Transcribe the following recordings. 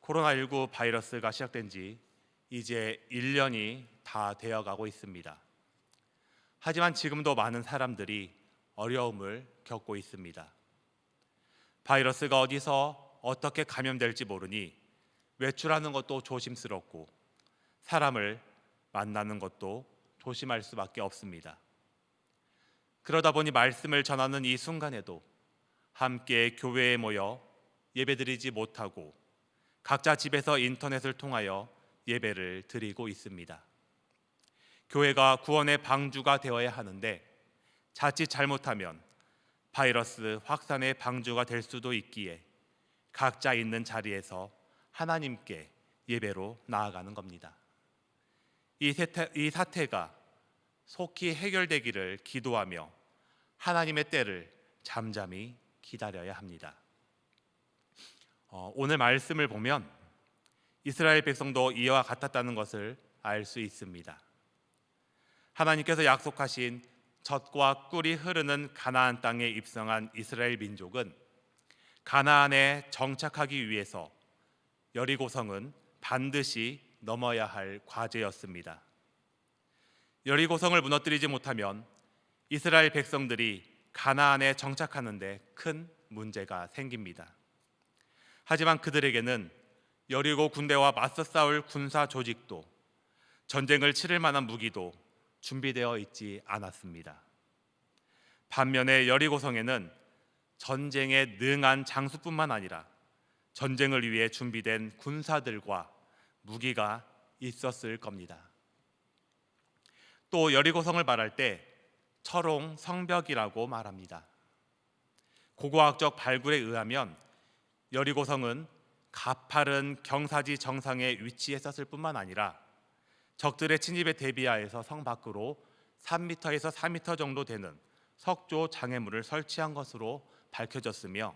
코로나19 바이러스가 시작된 지 이제 1년이 다 되어가고 있습니다. 하지만 지금도 많은 사람들이 어려움을 겪고 있습니다. 바이러스가 어디서 어떻게 감염될지 모르니 외출하는 것도 조심스럽고 사람을 만나는 것도 조심할 수밖에 없습니다. 그러다 보니 말씀을 전하는 이 순간에도 함께 교회에 모여 예배드리지 못하고 각자 집에서 인터넷을 통하여 예배를 드리고 있습니다. 교회가 구원의 방주가 되어야 하는데 자칫 잘못하면 바이러스 확산의 방주가 될 수도 있기에 각자 있는 자리에서 하나님께 예배로 나아가는 겁니다. 이 사태가 속히 해결되기를 기도하며 하나님의 때를 잠잠히 기다려야 합니다. 오늘 말씀을 보면 이스라엘 백성도 이와 같았다는 것을 알 수 있습니다. 하나님께서 약속하신 젖과 꿀이 흐르는 가나안 땅에 입성한 이스라엘 민족은 가나안에 정착하기 위해서 여리고성은 반드시 넘어야 할 과제였습니다. 여리고성을 무너뜨리지 못하면 이스라엘 백성들이 가나안에 정착하는데 큰 문제가 생깁니다. 하지만 그들에게는 여리고 군대와 맞서 싸울 군사 조직도 전쟁을 치를 만한 무기도 준비되어 있지 않았습니다. 반면에 여리고성에는 전쟁에 능한 장수뿐만 아니라 전쟁을 위해 준비된 군사들과 무기가 있었을 겁니다. 또 여리고성을 말할 때 철옹 성벽이라고 말합니다. 고고학적 발굴에 의하면 여리고성은 가파른 경사지 정상에 위치했었을 뿐만 아니라 적들의 침입에 대비하여서 성 밖으로 3m에서 4m 정도 되는 석조 장애물을 설치한 것으로 밝혀졌으며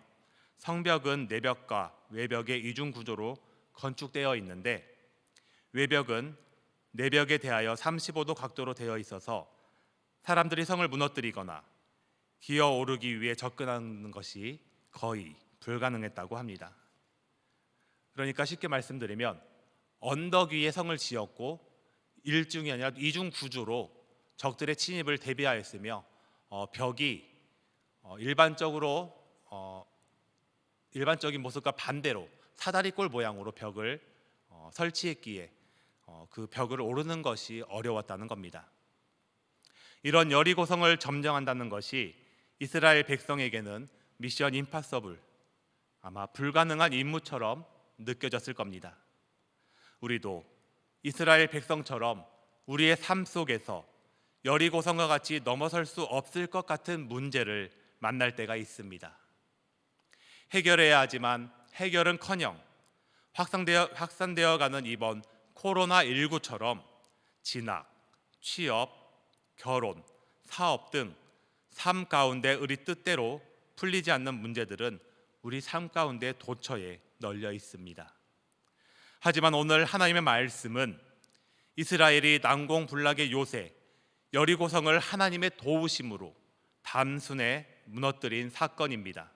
성벽은 내벽과 외벽의 이중 구조로 건축되어 있는데 외벽은 내벽에 대하여 35도 각도로 되어 있어서 사람들이 성을 무너뜨리거나 기어오르기 위해 접근하는 것이 거의 불가능했다고 합니다. 그러니까 쉽게 말씀드리면 언덕 위에 성을 지었고 일중이 아니라 이중 구조로 적들의 침입을 대비하였으며 벽이 일반적인 모습과 반대로 사다리꼴 모양으로 벽을 설치했기에 그 벽을 오르는 것이 어려웠다는 겁니다. 이런 여리고성을 점령한다는 것이 이스라엘 백성에게는 미션 임파서블, 아마 불가능한 임무처럼 느껴졌을 겁니다. 우리도 이스라엘 백성처럼 우리의 삶 속에서 여리고성과 같이 넘어설 수 없을 것 같은 문제를 만날 때가 있습니다. 해결해야 하지만 해결은커녕 확산되어 가는 이번 코로나19처럼 진학, 취업, 결혼, 사업 등 삶 가운데 우리 뜻대로 풀리지 않는 문제들은 우리 삶 가운데 도처에 널려 있습니다. 하지만 오늘 하나님의 말씀은 이스라엘이 난공불락의 요새 여리고성을 하나님의 도우심으로 단숨에 무너뜨린 사건입니다.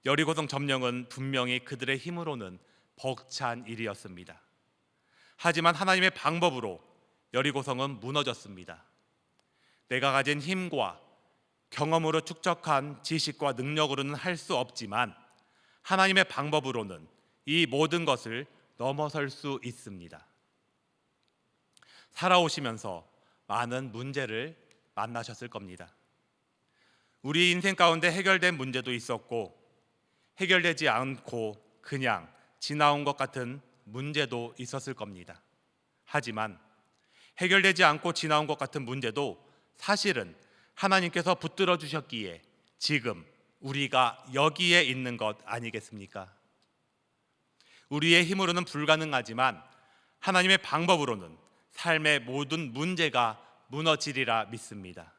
여리고성 점령은 분명히 그들의 힘으로는 벅찬 일이었습니다. 하지만 하나님의 방법으로 여리고성은 무너졌습니다. 내가 가진 힘과 경험으로 축적한 지식과 능력으로는 할 수 없지만 하나님의 방법으로는 이 모든 것을 넘어설 수 있습니다. 살아오시면서 많은 문제를 만나셨을 겁니다. 우리 인생 가운데 해결된 문제도 있었고 해결되지 않고 그냥 지나온 것 같은 문제도 있었을 겁니다. 하지만 해결되지 않고 지나온 것 같은 문제도 사실은 하나님께서 붙들어 주셨기에 지금 우리가 여기에 있는 것 아니겠습니까? 우리의 힘으로는 불가능하지만 하나님의 방법으로는 삶의 모든 문제가 무너지리라 믿습니다.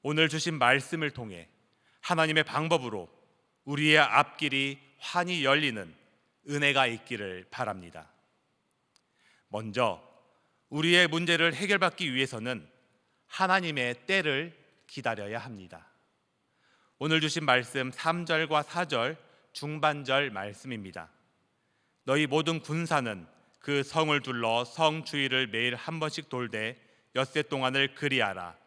오늘 주신 말씀을 통해 하나님의 방법으로 우리의 앞길이 환히 열리는 은혜가 있기를 바랍니다. 먼저 우리의 문제를 해결받기 위해서는 하나님의 때를 기다려야 합니다. 오늘 주신 말씀 3절과 4절 중반절 말씀입니다. 너희 모든 군사는 그 성을 둘러 성 주위를 매일 한 번씩 돌되 엿새 동안을 그리하라.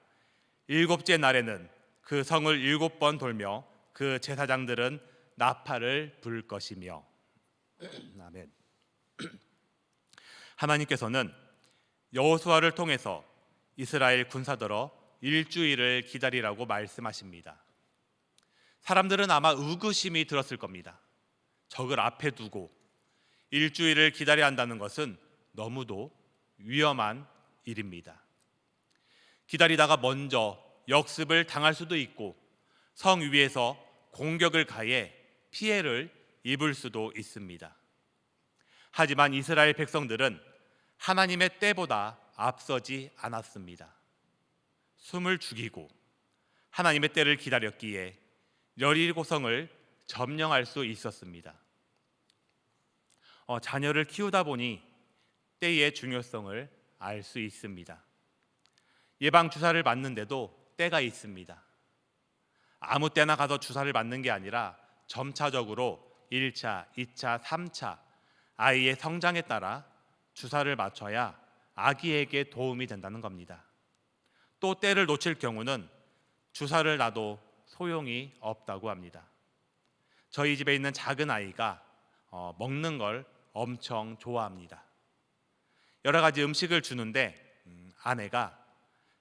일곱째 날에는 그 성을 7번 돌며 그 제사장들은 나팔을 불 것이며. 아멘. 하나님께서는 여호수아를 통해서 이스라엘 군사들어 일주일을 기다리라고 말씀하십니다. 사람들은 아마 의구심이 들었을 겁니다. 적을 앞에 두고 일주일을 기다려야 한다는 것은 너무도 위험한 일입니다. 기다리다가 먼저 역습을 당할 수도 있고 성 위에서 공격을 가해 피해를 입을 수도 있습니다. 하지만 이스라엘 백성들은 하나님의 때보다 앞서지 않았습니다. 숨을 죽이고 하나님의 때를 기다렸기에 여리고성을 점령할 수 있었습니다. 자녀를 키우다 보니 때의 중요성을 알 수 있습니다. 예방 주사를 맞는데도 때가 있습니다. 아무 때나 가서 주사를 맞는 게 아니라 점차적으로 1차, 2차, 3차 아이의 성장에 따라 주사를 맞춰야 아기에게 도움이 된다는 겁니다. 또 때를 놓칠 경우는 주사를 놔도 소용이 없다고 합니다. 저희 집에 있는 작은 아이가 먹는 걸 엄청 좋아합니다. 여러 가지 음식을 주는데 아내가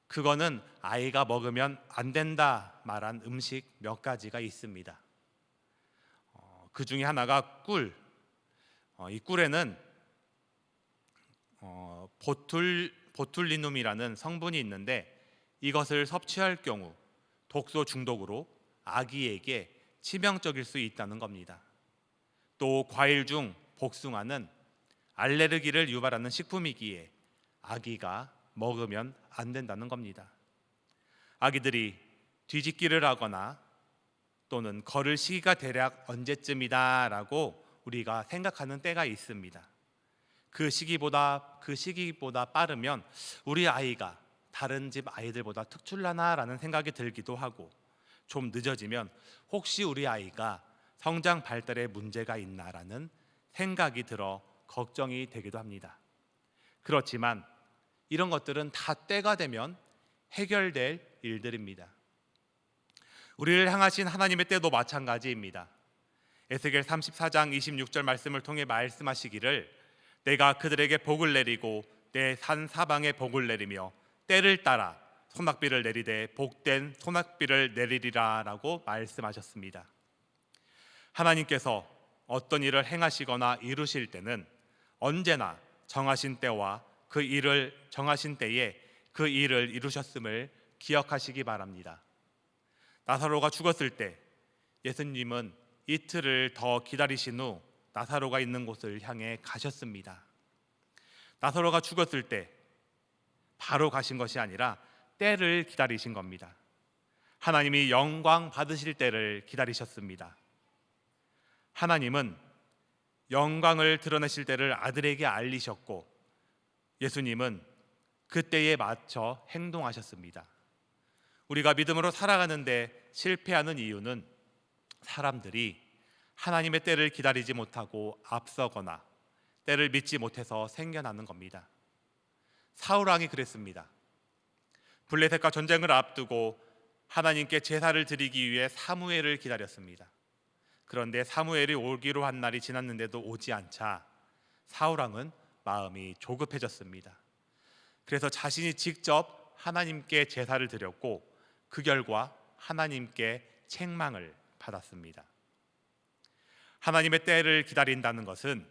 그거는 아이가 먹으면 안 된다 말한 음식 몇 가지가 있습니다. 그 중에 하나가 꿀. 이 꿀에는 보툴리눔이라는 성분이 있는데 이것을 섭취할 경우 독소 중독으로 아기에게 치명적일 수 있다는 겁니다. 또 과일 중 복숭아는 알레르기를 유발하는 식품이기에 아기가 먹으면 안 된다는 겁니다. 아기들이 뒤집기를 하거나 또는 걸을 시기가 대략 언제쯤이다 라고 우리가 생각하는 때가 있습니다. 그 시기보다 빠르면 우리 아이가 다른 집 아이들보다 특출나나 라는 생각이 들기도 하고, 좀 늦어지면 혹시 우리 아이가 성장 발달에 문제가 있나라는 생각이 들어 걱정이 되기도 합니다. 그렇지만 이런 것들은 다 때가 되면 해결될 일들입니다. 우리를 향하신 하나님의 때도 마찬가지입니다. 에스겔 34장 26절 말씀을 통해 말씀하시기를 내가 그들에게 복을 내리고 내 산 사방에 복을 내리며 때를 따라 소낙비를 내리되 복된 소낙비를 내리리라 라고 말씀하셨습니다. 하나님께서 어떤 일을 행하시거나 이루실 때는 언제나 정하신 때와 정하신 때에 그 일을 이루셨음을 기억하시기 바랍니다. 나사로가 죽었을 때 예수님은 이틀을 더 기다리신 후 나사로가 있는 곳을 향해 가셨습니다. 나사로가 죽었을 때 바로 가신 것이 아니라 때를 기다리신 겁니다. 하나님이 영광 받으실 때를 기다리셨습니다. 하나님은 영광을 드러내실 때를 아들에게 알리셨고 예수님은 그때에 맞춰 행동하셨습니다. 우리가 믿음으로 살아가는데 실패하는 이유는 사람들이 하나님의 때를 기다리지 못하고 앞서거나 때를 믿지 못해서 생겨나는 겁니다. 사울 왕이 그랬습니다. 블레셋과 전쟁을 앞두고 하나님께 제사를 드리기 위해 사무엘을 기다렸습니다. 그런데 사무엘이 오기로 한 날이 지났는데도 오지 않자 사울 왕은 마음이 조급해졌습니다. 그래서 자신이 직접 하나님께 제사를 드렸고 그 결과 하나님께 책망을 받았습니다. 하나님의 때를 기다린다는 것은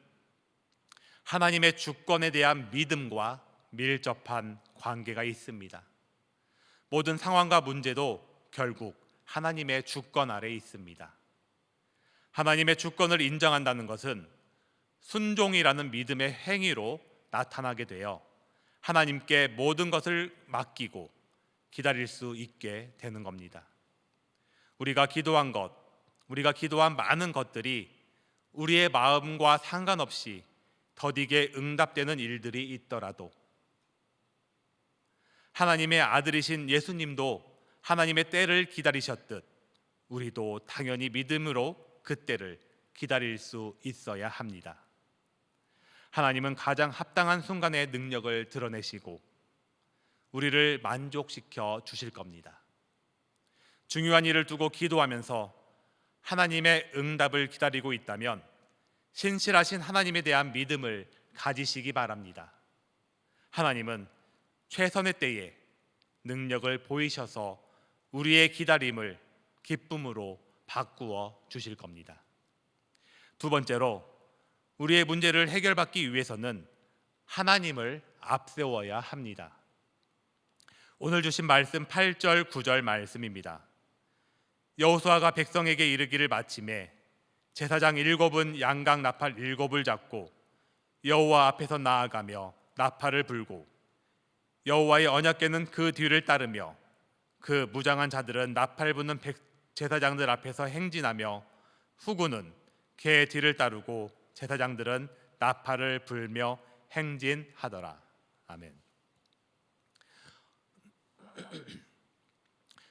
하나님의 주권에 대한 믿음과 밀접한 관계가 있습니다. 모든 상황과 문제도 결국 하나님의 주권 아래 있습니다. 하나님의 주권을 인정한다는 것은 순종이라는 믿음의 행위로 나타나게 되어 하나님께 모든 것을 맡기고 기다릴 수 있게 되는 겁니다. 우리가 기도한 많은 것들이 우리의 마음과 상관없이 더디게 응답되는 일들이 있더라도 하나님의 아들이신 예수님도 하나님의 때를 기다리셨듯 우리도 당연히 믿음으로 그 때를 기다릴 수 있어야 합니다. 하나님은 가장 합당한 순간에 능력을 드러내시고 우리를 만족시켜 주실 겁니다. 중요한 일을 두고 기도하면서 하나님의 응답을 기다리고 있다면 신실하신 하나님에 대한 믿음을 가지시기 바랍니다. 하나님은 최선의 때에 능력을 보이셔서 우리의 기다림을 기쁨으로 바꾸어 주실 겁니다. 두 번째로, 우리의 문제를 해결받기 위해서는 하나님을 앞세워야 합니다. 오늘 주신 말씀 8절 9절 말씀입니다. 여호수아가 백성에게 이르기를 마침에 제사장 7은 양각 나팔 7을 잡고 여호와 앞에서 나아가며 나팔을 불고 여호와의 언약궤는 그 뒤를 따르며 그 무장한 자들은 나팔 부는 제사장들 앞에서 행진하며 후군은 개 뒤를 따르고 제사장들은 나팔을 불며 행진하더라. 아멘.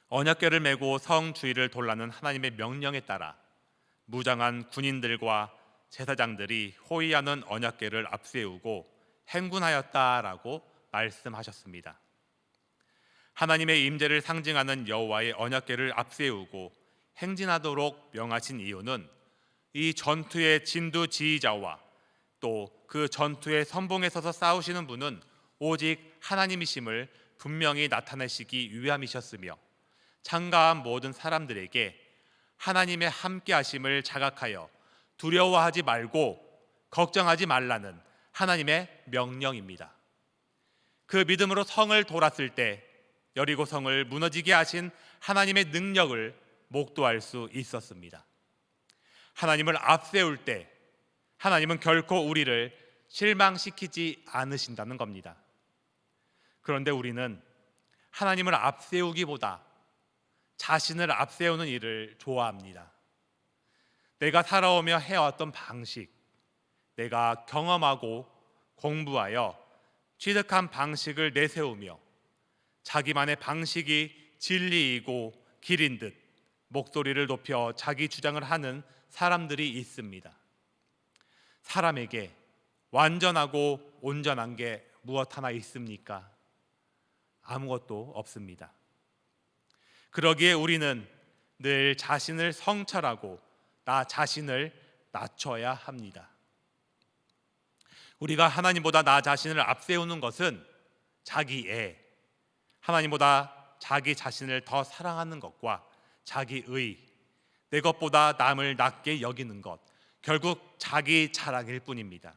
언약궤를 메고 성 주위를 돌라는 하나님의 명령에 따라 무장한 군인들과 제사장들이 호위하는 언약궤를 앞세우고 행군하였다라고 말씀하셨습니다. 하나님의 임재를 상징하는 여호와의 언약궤를 앞세우고 행진하도록 명하신 이유는 이 전투의 진두지휘자와 또 그 전투의 선봉에 서서 싸우시는 분은 오직 하나님이심을 분명히 나타내시기 위함이셨으며 참가한 모든 사람들에게 하나님의 함께하심을 자각하여 두려워하지 말고 걱정하지 말라는 하나님의 명령입니다. 그 믿음으로 성을 돌았을 때 여리고 성을 무너지게 하신 하나님의 능력을 목도할 수 있었습니다. 하나님을 앞세울 때 하나님은 결코 우리를 실망시키지 않으신다는 겁니다. 그런데 우리는 하나님을 앞세우기보다 자신을 앞세우는 일을 좋아합니다. 내가 살아오며 해왔던 방식, 내가 경험하고 공부하여 취득한 방식을 내세우며 자기만의 방식이 진리이고 길인 듯 목소리를 높여 자기 주장을 하는 사람들이 있습니다. 사람에게 완전하고 온전한 게 무엇 하나 있습니까? 아무것도 없습니다. 그러기에 우리는 늘 자신을 성찰하고 나 자신을 낮춰야 합니다. 우리가 하나님보다 나 자신을 앞세우는 것은 자기애, 하나님보다 자기 자신을 더 사랑하는 것과 자기의, 내 것보다 남을 낮게 여기는 것, 결국 자기 자랑일 뿐입니다.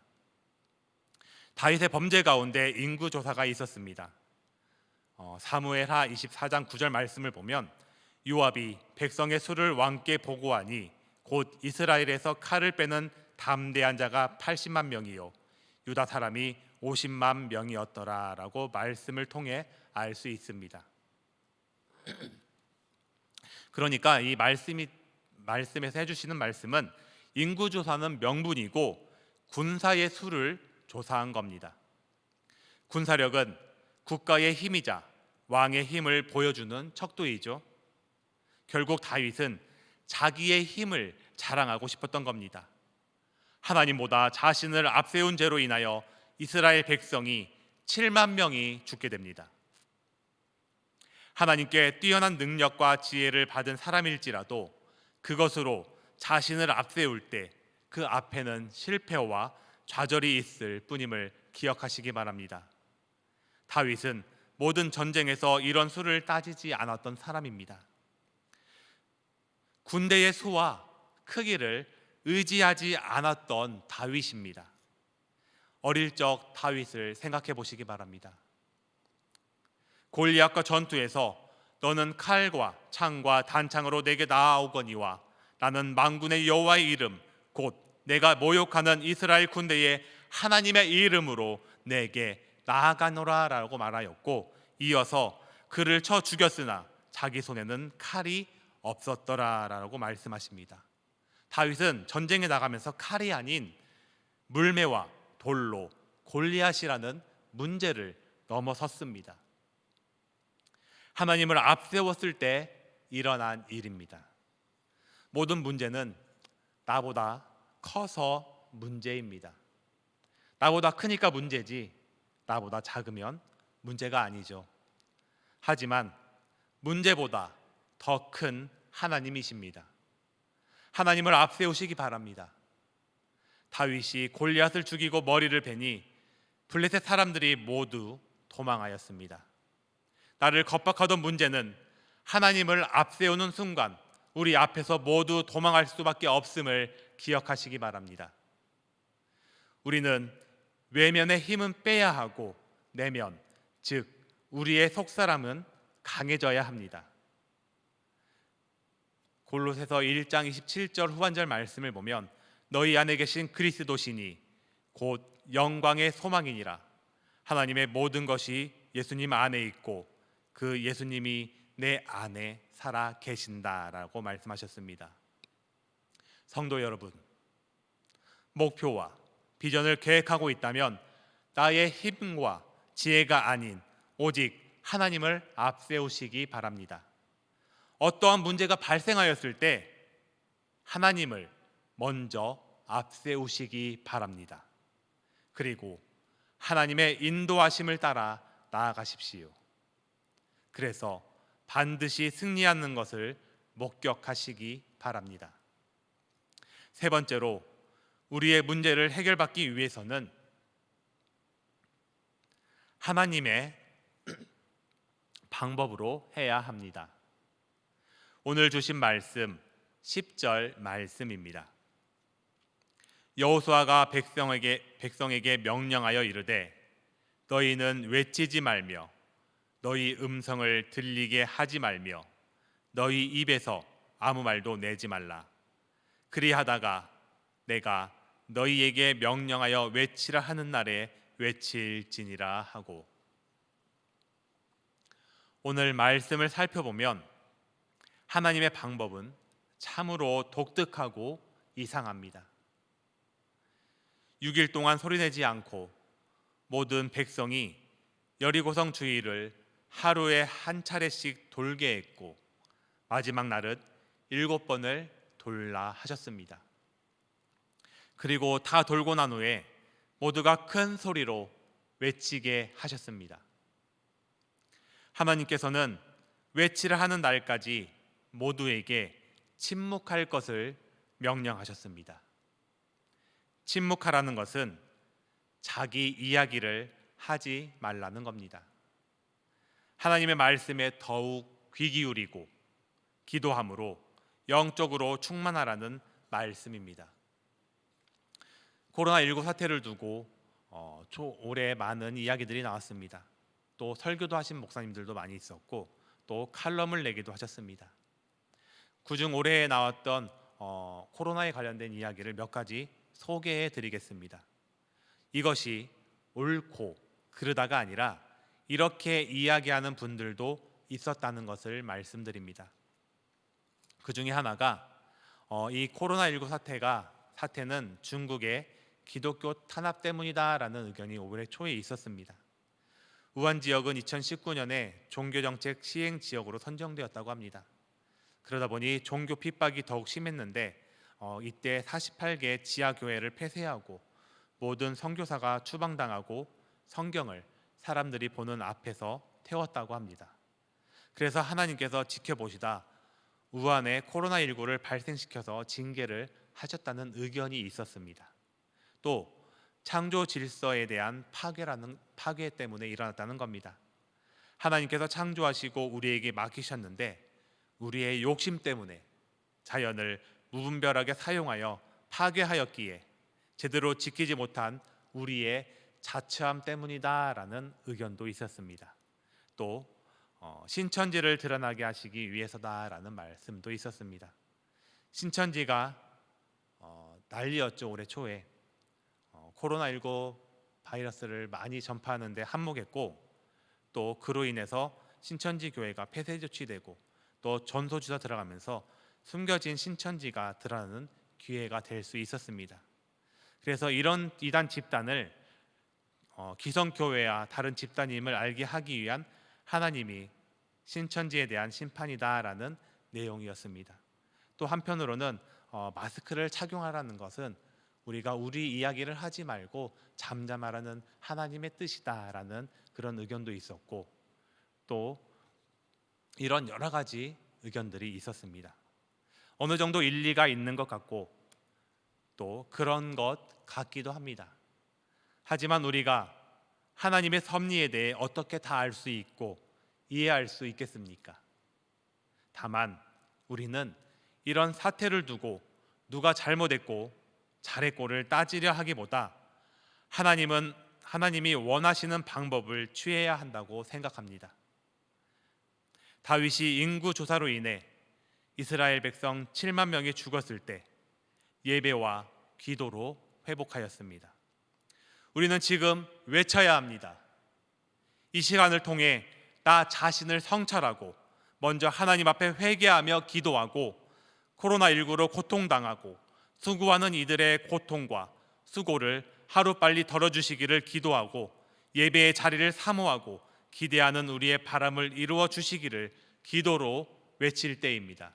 다윗의 범죄 가운데 인구조사가 있었습니다. 사무엘하 24장 9절 말씀을 보면 요압이 백성의 수를 왕께 보고하니 곧 이스라엘에서 칼을 빼는 담대한 자가 80만 명이요 유다 사람이 50만 명이었더라라고 말씀을 통해 알 수 있습니다. 그러니까 이 말씀에서 해주시는 말씀은 인구조사는 명분이고 군사의 수를 조사한 겁니다. 군사력은 국가의 힘이자 왕의 힘을 보여주는 척도이죠. 결국 다윗은 자기의 힘을 자랑하고 싶었던 겁니다. 하나님보다 자신을 앞세운 죄로 인하여 이스라엘 백성이 7만 명이 죽게 됩니다. 하나님께 뛰어난 능력과 지혜를 받은 사람일지라도 그것으로 자신을 앞세울 때 그 앞에는 실패와 좌절이 있을 뿐임을 기억하시기 바랍니다. 다윗은 모든 전쟁에서 이런 수를 따지지 않았던 사람입니다. 군대의 수와 크기를 의지하지 않았던 다윗입니다. 어릴 적 다윗을 생각해 보시기 바랍니다. 골리앗과 전투에서 너는 칼과 창과 단창으로 내게 나아오거니와 나는 만군의 여호와의 이름 곧 내가 모욕하는 이스라엘 군대의 하나님의 이름으로 내게 나아가노라 라고 말하였고 이어서 그를 쳐 죽였으나 자기 손에는 칼이 없었더라 라고 말씀하십니다. 다윗은 전쟁에 나가면서 칼이 아닌 물매와 돌로 골리앗이라는 문제를 넘어섰습니다. 하나님을 앞세웠을 때 일어난 일입니다. 모든 문제는 나보다 커서 문제입니다. 나보다 크니까 문제지 나보다 작으면 문제가 아니죠. 하지만 문제보다 더 큰 하나님이십니다. 하나님을 앞세우시기 바랍니다. 다윗이 골리앗을 죽이고 머리를 베니 블레셋 사람들이 모두 도망하였습니다. 나를 겁박하던 문제는 하나님을 앞세우는 순간 우리 앞에서 모두 도망할 수밖에 없음을 기억하시기 바랍니다. 우리는 외면의 힘은 빼야 하고 내면, 즉 우리의 속사람은 강해져야 합니다. 골로새서 1장 27절 후반절 말씀을 보면 너희 안에 계신 그리스도시니 곧 영광의 소망이니라. 하나님의 모든 것이 예수님 안에 있고 그 예수님이 내 안에 살아 계신다라고 말씀하셨습니다. 성도 여러분, 목표와 비전을 계획하고 있다면 나의 힘과 지혜가 아닌 오직 하나님을 앞세우시기 바랍니다. 어떠한 문제가 발생하였을 때 하나님을 먼저 앞세우시기 바랍니다. 그리고 하나님의 인도하심을 따라 나아가십시오. 그래서 반드시 승리하는 것을 목격하시기 바랍니다. 세 번째로, 우리의 문제를 해결받기 위해서는 하나님의 방법으로 해야 합니다. 오늘 주신 말씀 10절 말씀입니다. 여호수아가 백성에게 명령하여 이르되 너희는 외치지 말며 너희 음성을 들리게 하지 말며 너희 입에서 아무 말도 내지 말라. 그리하다가 내가 너희에게 명령하여 외치라 하는 날에 외칠지니라 하고. 오늘 말씀을 살펴보면 하나님의 방법은 참으로 독특하고 이상합니다. 6일 동안 소리내지 않고 모든 백성이 여리고성 주위를 하루에 한 차례씩 돌게 했고 마지막 날은 7번을 돌라 하셨습니다. 그리고 다 돌고 난 후에 모두가 큰 소리로 외치게 하셨습니다. 하나님께서는 외치라 하는 날까지 모두에게 침묵할 것을 명령하셨습니다. 침묵하라는 것은 자기 이야기를 하지 말라는 겁니다. 하나님의 말씀에 더욱 귀 기울이고 기도함으로 영적으로 충만하라는 말씀입니다. 코로나19 사태를 두고 올해 많은 이야기들이 나왔습니다. 또 설교도 하신 목사님들도 많이 있었고 또 칼럼을 내기도 하셨습니다. 그중 올해 나왔던 코로나에 관련된 이야기를 몇 가지 소개해 드리겠습니다. 이것이 옳고 그르다가 아니라 이렇게 이야기하는 분들도 있었다는 것을 말씀드립니다. 그 중에 하나가 이 코로나19 사태는 중국의 기독교 탄압 때문이다라는 의견이 올해 초에 있었습니다. 우한 지역은 2019년에 종교정책 시행 지역으로 선정되었다고 합니다. 그러다 보니 종교 핍박이 더욱 심했는데 이때 48개 지하교회를 폐쇄하고 모든 선교사가 추방당하고 성경을 사람들이 보는 앞에서 태웠다고 합니다. 그래서 하나님께서 지켜보시다 우한에 코로나19를 발생시켜서 징계를 하셨다는 의견이 있었습니다. 또 창조 질서에 대한 파괴 때문에 일어났다는 겁니다. 하나님께서 창조하시고 우리에게 맡기셨는데 우리의 욕심 때문에 자연을 무분별하게 사용하여 파괴하였기에 제대로 지키지 못한 우리의 자처함 때문이다라는 의견도 있었습니다. 또 신천지를 드러나게 하시기 위해서다라는 말씀도 있었습니다. 신천지가 난리였죠. 올해 초에 코로나19 바이러스를 많이 전파하는데 한몫했고 또 그로 인해서 신천지 교회가 폐쇄 조치되고 또 전소주사 들어가면서 숨겨진 신천지가 드러나는 기회가 될 수 있었습니다. 그래서 이런 이단 집단을 기성교회와 다른 집단임을 알게 하기 위한 하나님이 신천지에 대한 심판이다라는 내용이었습니다. 또 한편으로는 마스크를 착용하라는 것은 우리가 우리 이야기를 하지 말고 잠잠하라는 하나님의 뜻이다라는 그런 의견도 있었고, 또 이런 여러 가지 의견들이 있었습니다. 어느 정도 일리가 있는 것 같고 또 그런 것 같기도 합니다. 하지만 우리가 하나님의 섭리에 대해 어떻게 다 알 수 있고 이해할 수 있겠습니까? 다만 우리는 이런 사태를 두고 누가 잘못했고 잘했고를 따지려 하기보다 하나님이 원하시는 방법을 취해야 한다고 생각합니다. 다윗이 인구 조사로 인해 이스라엘 백성 7만 명이 죽었을 때 예배와 기도로 회복하였습니다. 우리는 지금 외쳐야 합니다. 이 시간을 통해 나 자신을 성찰하고 먼저 하나님 앞에 회개하며 기도하고 코로나19로 고통당하고 수고하는 이들의 고통과 수고를 하루빨리 덜어주시기를 기도하고 예배의 자리를 사모하고 기대하는 우리의 바람을 이루어 주시기를 기도로 외칠 때입니다.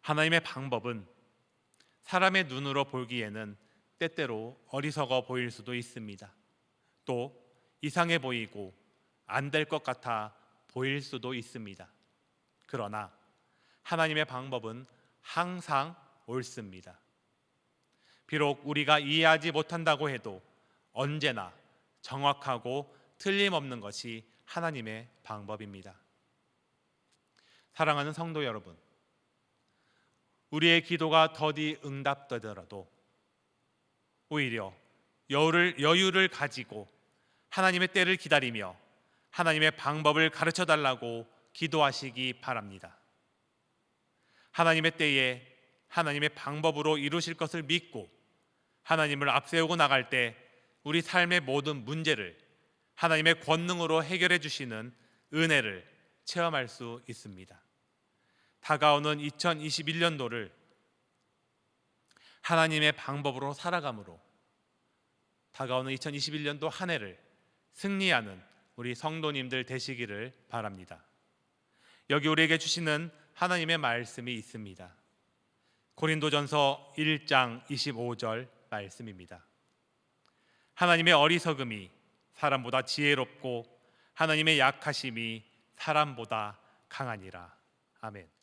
하나님의 방법은 사람의 눈으로 보기에는 때때로 어리석어 보일 수도 있습니다. 또 이상해 보이고 안 될 것 같아 보일 수도 있습니다. 그러나 하나님의 방법은 항상 옳습니다. 비록 우리가 이해하지 못한다고 해도 언제나 정확하고 틀림없는 것이 하나님의 방법입니다. 사랑하는 성도 여러분, 우리의 기도가 더디 응답되더라도 오히려 여유를 가지고 하나님의 때를 기다리며 하나님의 방법을 가르쳐 달라고 기도하시기 바랍니다. 하나님의 때에 하나님의 방법으로 이루실 것을 믿고 하나님을 앞세우고 나갈 때 우리 삶의 모든 문제를 하나님의 권능으로 해결해 주시는 은혜를 체험할 수 있습니다. 다가오는 2021년도를 하나님의 방법으로 살아감으로 다가오는 2021년도 한 해를 승리하는 우리 성도님들 되시기를 바랍니다. 여기 우리에게 주시는 하나님의 말씀이 있습니다. 고린도전서 1장 25절 말씀입니다. 하나님의 어리석음이 사람보다 지혜롭고 하나님의 약하심이 사람보다 강하니라. 아멘.